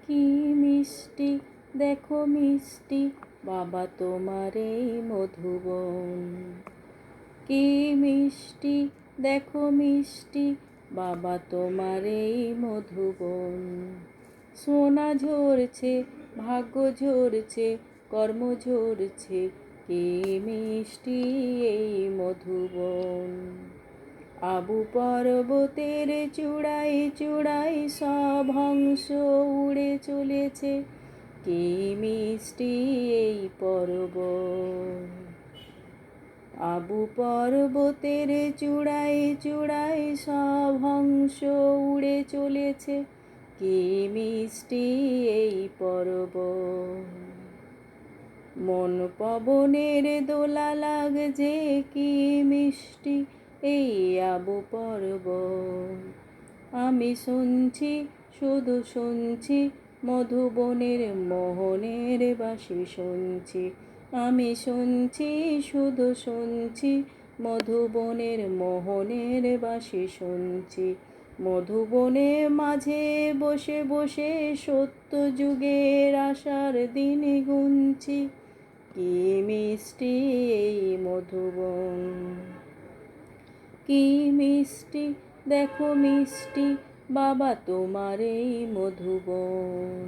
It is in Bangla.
কি মিষ্টি দেখো মিষ্টি বাবা তোমার এই মধুবন। কি মিষ্টি দেখো মিষ্টি বাবা তোমার এই মধুবন। সোনা ঝরছে ভাগ্য ঝরছে কর্ম ঝরছে, কি মিষ্টি এই মধুবন। আবু পর্বতের চূড়ায় চূড়ায় সব হংস উড়ে চলেছে, কি মিষ্টি এই পর্বত। আবু পর্বতের চূড়ায় চূড়ায় সব হংস উড়ে চলেছে, কি মিষ্টি এই পর্বত। মন পবনের দোলা লাগছে, কি মিষ্টি এই আবু পর্বত। আমি শুনছি শুধু শুনছি মধুবনের মোহনের বাঁশি শুনছি। আমি শুনছি শুধু শুনছি মধুবনের মোহনের বাঁশি শুনছি। মধুবনে মাঝে বসে বসে সত্য যুগের আশার দিন গুনছি, কি মিষ্টি এই মধুবন। কি মিষ্টি দেখো মিষ্টি বাবা তোমার এই মধুবন।